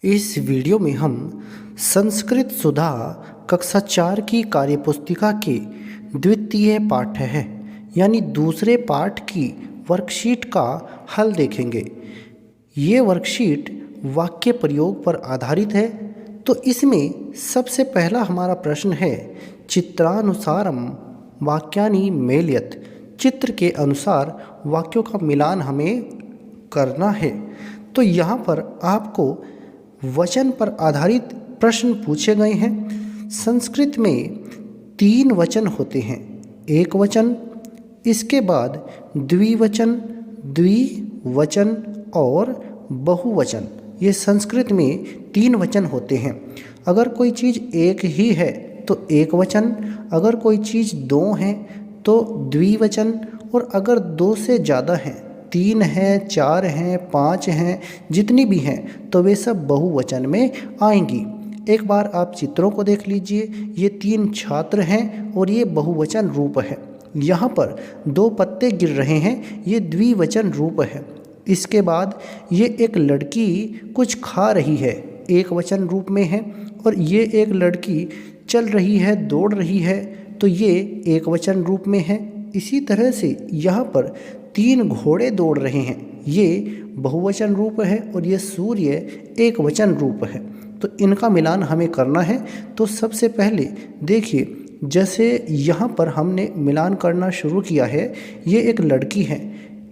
इस वीडियो में हम संस्कृत सुधा कक्षा 4 की कार्यपुस्तिका के द्वितीय पाठ है यानी दूसरे पाठ की वर्कशीट का हल देखेंगे। ये वर्कशीट वाक्य प्रयोग पर आधारित है। तो इसमें सबसे पहला हमारा प्रश्न है चित्रानुसारम वाक्यानि मेलयत। चित्र के अनुसार वाक्यों का मिलान हमें करना है। तो यहाँ पर आपको वचन पर आधारित प्रश्न पूछे गए हैं। संस्कृत में 3 वचन होते हैं, एक वचन, इसके बाद द्विवचन, द्विवचन और बहुवचन। ये संस्कृत में 3 वचन होते हैं। अगर कोई चीज़ एक ही है तो एक वचन, अगर कोई चीज़ 2 है तो द्विवचन, और अगर 2 से ज़्यादा हैं, 3 हैं, 4 हैं, 5 हैं, जितनी भी हैं तो वे सब बहुवचन में आएंगी। एक बार आप चित्रों को देख लीजिए। ये 3 छात्र हैं और ये बहुवचन रूप है। यहाँ पर 2 पत्ते गिर रहे हैं, ये द्विवचन रूप है। इसके बाद ये एक लड़की कुछ खा रही है, एक वचन रूप में है। और ये एक लड़की चल रही है, दौड़ रही है, तो ये एक वचन रूप में है। इसी तरह से यहाँ पर 3 घोड़े दौड़ रहे हैं, ये बहुवचन रूप है, और ये सूर्य एक वचन रूप है। तो इनका मिलान हमें करना है। तो सबसे पहले देखिए, जैसे यहाँ पर हमने मिलान करना शुरू किया है, ये एक लड़की है,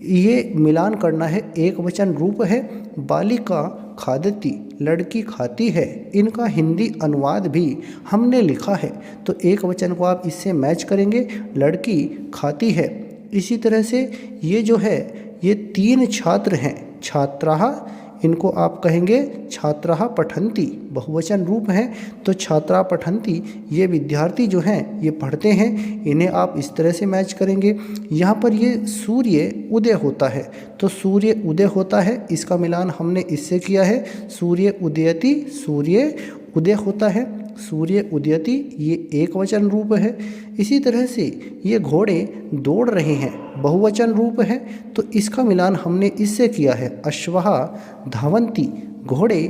ये मिलान करना है, एक वचन रूप है। बालिका खादती, लड़की खाती है। इनका हिंदी अनुवाद भी हमने लिखा है, तो एक वचन को आप इससे मैच करेंगे, लड़की खाती है। इसी तरह से ये जो है, ये 3 छात्र हैं, छात्राः, इनको आप कहेंगे छात्राः पठन्ति, बहुवचन रूप है, तो छात्रा पठन्ति, ये विद्यार्थी जो हैं ये पढ़ते हैं। इन्हें आप इस तरह से मैच करेंगे। यहाँ पर ये सूर्य उदय होता है, तो सूर्य उदय होता है, इसका मिलान हमने इससे किया है, सूर्य उदयति, सूर्य उदय होता है, सूर्य उदयति, ये एक वचन रूप है। इसी तरह से ये घोड़े दौड़ रहे हैं, बहुवचन रूप है, तो इसका मिलान हमने इससे किया है, अश्वः धावन्ति, घोड़े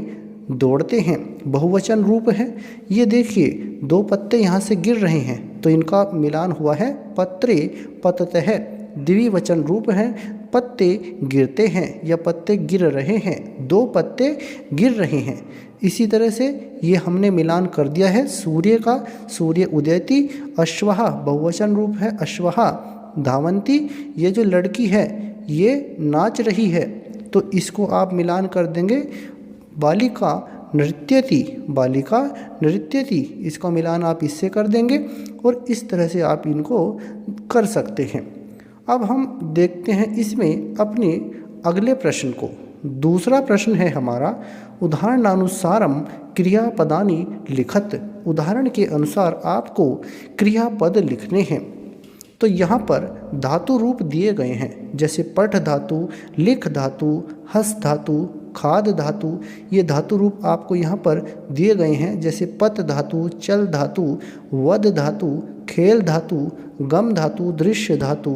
दौड़ते हैं, बहुवचन रूप है। ये देखिए 2 पत्ते यहाँ से गिर रहे हैं, तो इनका मिलान हुआ है पत्रे पततः, द्विवचन रूप है, पत्ते गिरते हैं या पत्ते गिर रहे हैं, 2 पत्ते गिर रहे हैं। इसी तरह से ये हमने मिलान कर दिया है सूर्य का, सूर्य उदयति, अश्वः बहुवचन रूप है, अश्वः धावन्ति, ये जो लड़की है ये नाच रही है, तो इसको आप मिलान कर देंगे, बालिका नृत्यति, बालिका नृत्यति, इसका मिलान आप इससे कर देंगे। और इस तरह से आप इनको कर सकते हैं। अब हम देखते हैं इसमें अपने अगले प्रश्न को। दूसरा प्रश्न है हमारा, उदाहरणानुसारम क्रियापदानि लिखत। उदाहरण के अनुसार आपको क्रियापद लिखने हैं। तो यहाँ पर धातु रूप दिए गए हैं, जैसे पठ धातु, लिख धातु, हस धातु, खाद धातु, ये धातु रूप आपको यहाँ पर दिए गए हैं, जैसे पत धातु, चल धातु, वद धातु, खेल धातु, गम धातु, दृश्य धातु,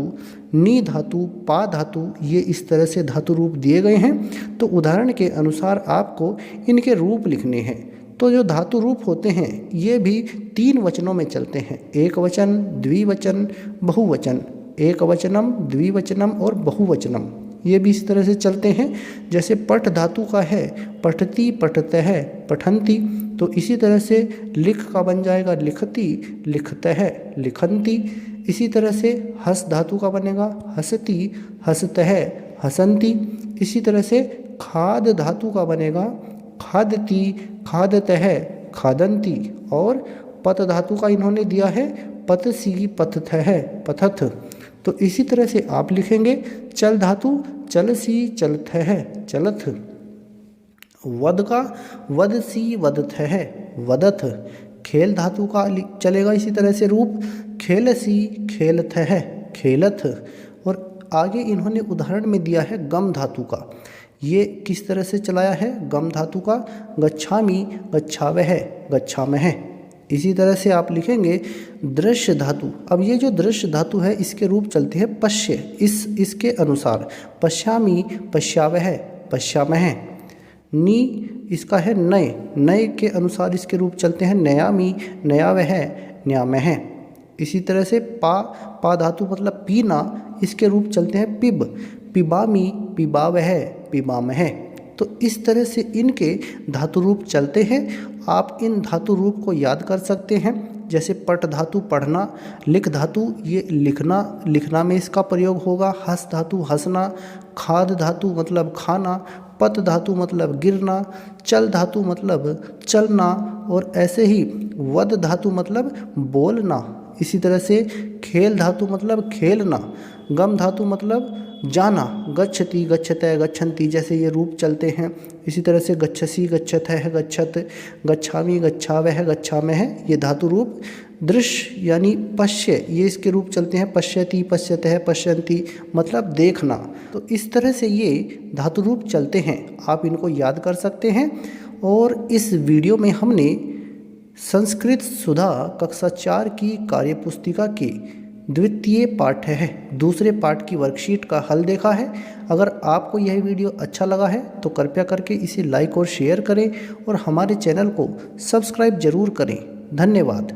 नी धातु, पा धातु, ये इस तरह से धातु रूप दिए गए हैं। तो उदाहरण के अनुसार आपको इनके रूप लिखने हैं। तो जो धातु रूप होते हैं ये भी 3 वचनों में चलते हैं, एक वचन, द्विवचन, बहुवचन, एक वचनम, द्विवचनम और बहुवचनम, ये भी इस तरह से चलते हैं। जैसे पठ धातु का है, पठती, पठतः, पठन्ति, तो इसी तरह से लिख का बन जाएगा लिखती, लिखतः, लिखन्ति। इसी तरह से हस धातु का बनेगा हसती, हसतः, हसन्ति। इसी तरह से खाद धातु का बनेगा खादती, खादतः, खादन्ति। और पत धातु का इन्होंने दिया है पतसी, पतथः, पथथ। तो इसी तरह से आप लिखेंगे चल धातु चलसी, चलथः, चलथ। वद का वदसी, वदथः, वदथ। खेल धातु का चलेगा इसी तरह से रूप, खेलसी, खेलथः, खेलथ। और आगे इन्होंने उदाहरण में दिया है गम धातु का। ये किस तरह से चलाया है गम धातु का, गच्छामि, गच्छावः, गच्छामः। इसी तरह से आप लिखेंगे दृश्य धातु। अब ये जो दृश्य धातु है इसके रूप चलते हैं पश्य, इसके अनुसार, पश्यामि, पश्यावः, पश्यामः। नी इसका है नए, नए के अनुसार इसके रूप चलते हैं नयामी, नयावह, न्यामह। इसी तरह से पा धातु मतलब पीना, इसके रूप चलते हैं पिब, पिबामी, पिबावह, पिबामह। तो इस तरह से इनके धातु रूप चलते हैं। आप इन धातु रूप को याद कर सकते हैं। जैसे पट धातु पढ़ना, लिख धातु ये लिखना, लिखना में इसका प्रयोग होगा। हस धातु हंसना, खाद धातु मतलब खाना, पत धातु मतलब गिरना, चल धातु मतलब चलना, और ऐसे ही वद धातु मतलब बोलना। इसी तरह से खेल धातु मतलब खेलना, गम धातु मतलब जाना, गच्छति, गच्छतः, गच्छन्ति जैसे ये रूप चलते हैं। इसी तरह से गच्छसि, गच्छतः, गच्छत, गच्छामि, गच्छावह, गच्छामः ये धातु रूप। दृश्य यानी पश्य, ये इसके रूप चलते हैं पश्यति, पश्यतः, पश्यन्ति मतलब देखना। तो इस तरह से ये धातु रूप चलते हैं, आप इनको याद कर सकते हैं। और इस वीडियो में हमने संस्कृत सुधा कक्षा 4 की कार्यपुस्तिका के द्वितीय पाठ है, दूसरे पाठ की वर्कशीट का हल देखा है। अगर आपको यह वीडियो अच्छा लगा है तो कृपया करके इसे लाइक और शेयर करें और हमारे चैनल को सब्सक्राइब जरूर करें। धन्यवाद।